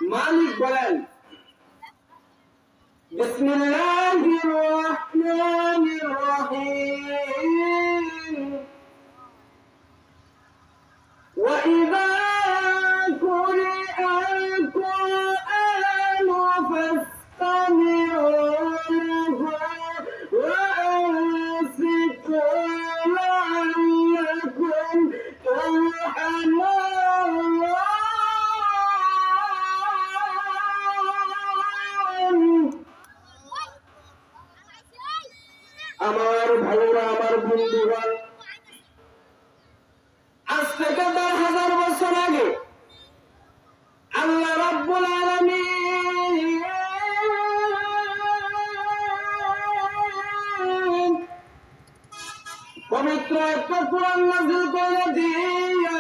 মালিক বলেন বিসমিল্লাহির রহমানির রহিম ওয়া ইযা কুরিআল কুরআনু ফাসতামি'ু লাহু ওয়া আনসিতু লা'allakum তুরহামুন। আমার ভাইরা, আমার বন্ধুগণ, আজ থেকে 10,000 বছর আগে আল্লাহ রাব্বুল আলামিন পবিত্র একটা কোরআন নাযিল করে দিয়া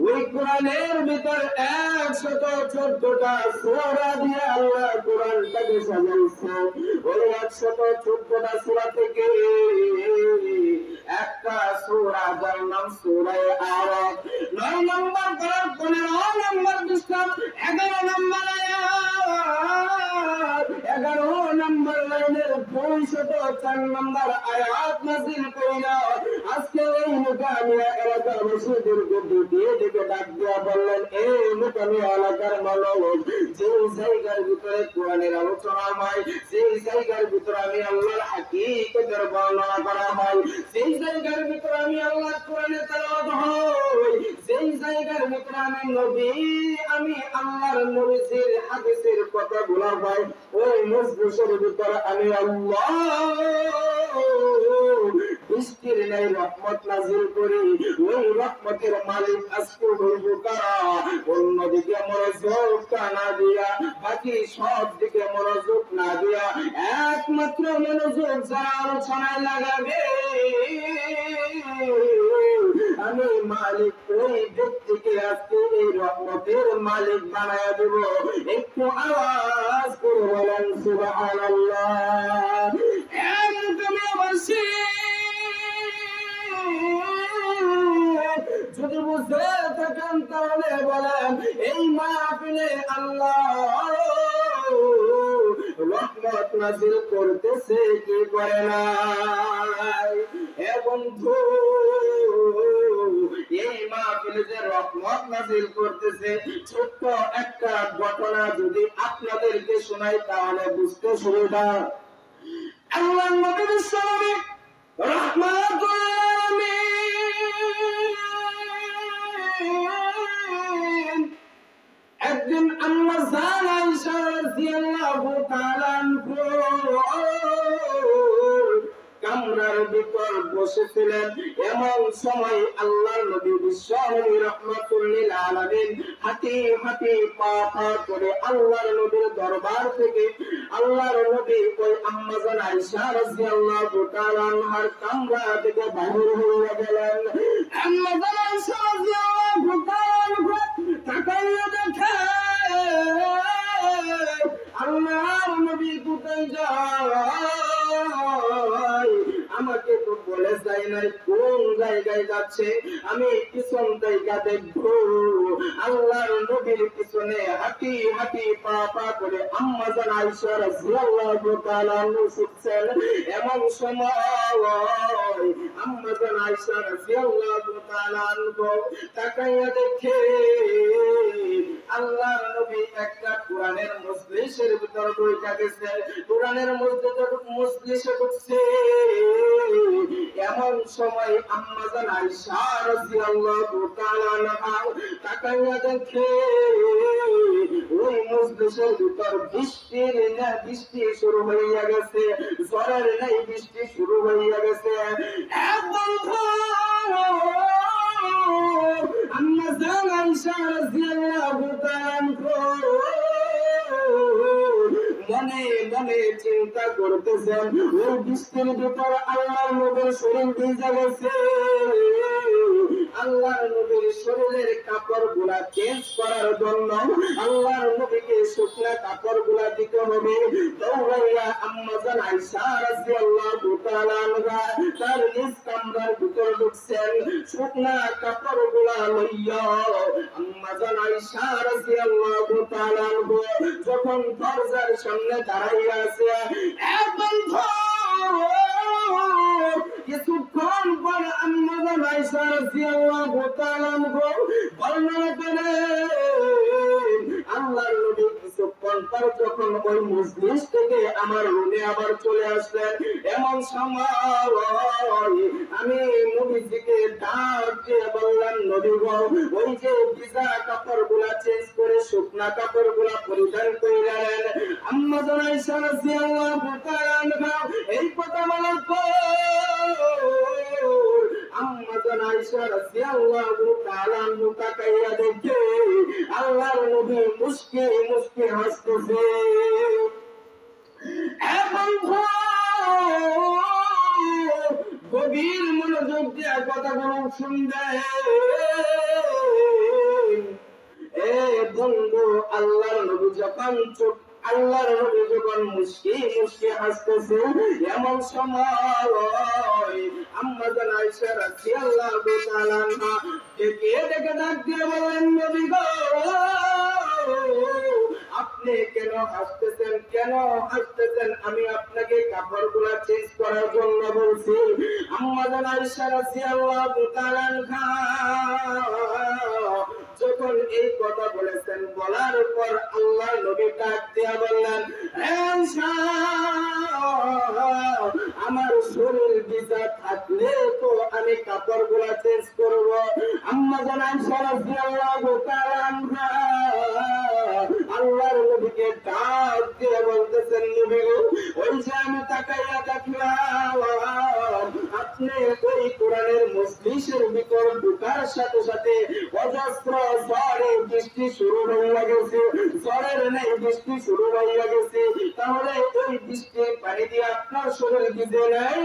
ওই কোরআনের ভিতর 114টা সূরা দিয়ে আল্লাহ কোরআনটাকে সাজাইছে। ওই 114টা সূরা থেকে একটা সূরা যার নাম সূরা আরাফ। 9 নম্বর পারা, 15 নম্বর পৃষ্ঠা, 11 নম্বর আয়াত, 11 নম্বর লাইনের 204 নম্বর আয়াত নাযিল কইরা আজকে এই মুকামিয়া এলাকার মসজিদকে দিয়ে দিকে ডাক দিয়া বললেন, এই মুকামিয়া এলাকার মানুষ, যে জায়গার ভিতরে কোরআনের আলোচনা হয়, সেই জায়গার ভিতরে আমি আল্লাহর হাকিকতের বর্ণনা করা হয়, সেই জায়গার ভিতরে আমি আল্লাহর কোরআনের তেলাওয়াত হয়, সেই জায়গার ভিতরে আমি আল্লাহর নবীর হাদিসের কথাগুলো হয়, ওই মজলিসের ভিতরে আমি আল্লাহ বৃষ্টির ন্যায় রহমত নাযিল করি। ওই রহমতের মালিক আজকে হইব কারা? অন্যদিকে মনোযোগ না দিয়া, বাকি সব দিকে মনোযোগ না দিয়া একমাত্র মনোযোগ যারা আলোচনায় লাগাবে, আমি মালিক ওই ব্যক্তিকে আজকে এই রহমতের মালিক বানায়া দেব। একটু আওয়াজ করে বলেন সুবহানাল্লাহ। যদি বুঝতে থাকেন তাহলে বলেন, এই মাহফিলে আল্লাহ রহমত নাযিল করতেছে কি করে না? হে বন্ধু, এই মাহফিলে যে রহমত নাযিল করতেছে, ছোট্ট একটা ঘটনা যদি আপনাদেরকে শোনাই তাহলে বুঝতে সুবিধা। আল্লাহর নবী সাল্লাল্লাহু রাহমাতুল আলামিন একদিন আম্মা জান আয়েশা রাদিয়াল্লাহু তাআলা আনহা কামরার ভিতর বসেছিলেন। এমন সময় আল্লাহর নবী বিশ্বনবী রাহমাতুল লিল আলামিন হাঁটি হাঁটি পা পা করে আল্লাহর নবীর দরবার থেকে আল্লাহর নবী ওই আম্মা জান আয়েশা রাদিয়াল্লাহু তাআলা আনহার কামরা থেকে বাইরে হয়ে গেলেন। আম্মা জান আয়েশা রাদিয়াল্লাহু তাআলা আনহা তাকাইয়া দেখে আল্লাহর নবী কোথায় যায়, আমাকে তো বলে যায় নাই কোন জায়গায় যাচ্ছে, আমি পিছন জায়গা দেখবো। আল্লাহর নবীর পিছনে হাঁটি হাঁটি পা পা করে আম্মা জান আয়েশা রাদিয়াল্লাহু তাআলা আনহা ছুটছেন। এমন সময় আম্মা জান আয়েশা রাদিয়াল্লাহু তাআলা আনহা তাকাইয়া দেখে আল্লাহর নবী একটা কোরআনের মজলিসের ভিতর বইটা গেছে, কোরআনের মজলিসে ঢুকছে। এমন সময় আম্মা জান আয়েশা রাদিয়াল্লাহু তাআলা আনহা তাকাইয়া দেখে ওই মজলিসের ভিতর বৃষ্টি শুরু হইয়া গেছে, ঝড়ের নাই বৃষ্টি শুরু হইয়া গেছে। আম্মা জান আয়েশা রাদিয়াল্লাহু তাআলা মনে মনে চিন্তা করতেছেন, ওই বৃষ্টির ভিতর আল্লাহর নবীর শরীর ভিজে গেছে, আল্লাহর নবীর শরীরের কাপড়গুলা চেঞ্জ করার জন্য আল্লাহর নবীকে শুকনা কাপড়গুলা দিতে হবে। দৌড়াইয়া আম্মা জান আয়েশা রাদিয়াল্লাহু তাআলা আনহা তার নিজ কামরার ভিতর ঢুকছেন, শুকনা কাপড়গুলা লইয়া আম্মা জান আয়েশা রাদিয়াল্লাহু তাআলা আনহা যখন দরজার সামনে দাঁড়াইয়া আছে, বন্ধু কিছুক্ষণ পর আম্মা জান আয়েশা রাদিয়াল্লাহু তাআলা আনহা বর্ণনা করেন, আল্লাহর নবী কিছুক্ষণ পর যখন ওই মজলিস থেকে আমার রুমে আবার চলে আসলেন, এমন সময় আমি নবীজিকে ডাক দিয়ে বললাম, নবী গো, ওই যে ভিজা কাপড়গুলা চেঞ্জ করে শুকনা কাপড়গুলা পরিধান করিলেন। আম্মা জান আয়েশা রাদিয়াল্লাহু তাআলা আনহা এই কথা বলার পর আম্মা জান আয়েশা রাদিয়াল্লাহু তাআলা আনহা তাকাইয়া দেখে আল্লাহর নবী মুস্কি মুস্কি হাসতেছে। গভীর মনোযোগ দিয়ে কথাগুলো শুনবেন। বন্ধু, আল্লাহর নবী যখন মুস্কি মুস্কি হাসতেছে, এমন সময় আম্মা জান আয়েশা রাদিয়াল্লাহু তাআলা আনহা ডেকে ডেকে ডাক দিয়ে বললেন, নবী গো, আপনি কেন হাসতেছেন, কেন হাসতেছেন? আমি আপনাকে কাপড়গুলা চেঞ্জ করার জন্য বলছি। আম্মা জান আয়েশা রাদিয়াল্লাহু তাআলা আনহা যখন এই কথা বলেছেন, বলার পর আল্লাহ নবী ডাক দিয়া বললেন, আয়েশা, আমার শরীর ভিজা থাকলে তো আমি কাপড়গুলা চেঞ্জ করব। আম্মা জান আয়েশা রাদিয়াল্লাহু তাআলা আনহা আল্লাহর নবীকে ডাক দিয়ে বলতেছেন, নবী গো, ওই যে আমি তাকাইয়া দেখলাম আপনি ওই কোরআনের মজলিসের ভিতর ঢোকার সাথে সাথে অজস্র ঝড়ে বৃষ্টি শুরু হইয়া গেছে, ঝড়ের নেই বৃষ্টি শুরু হইয়া গেছে, তাহলে ওই বৃষ্টির পানি দিয়ে আপনার শরীর ভিজে নাই?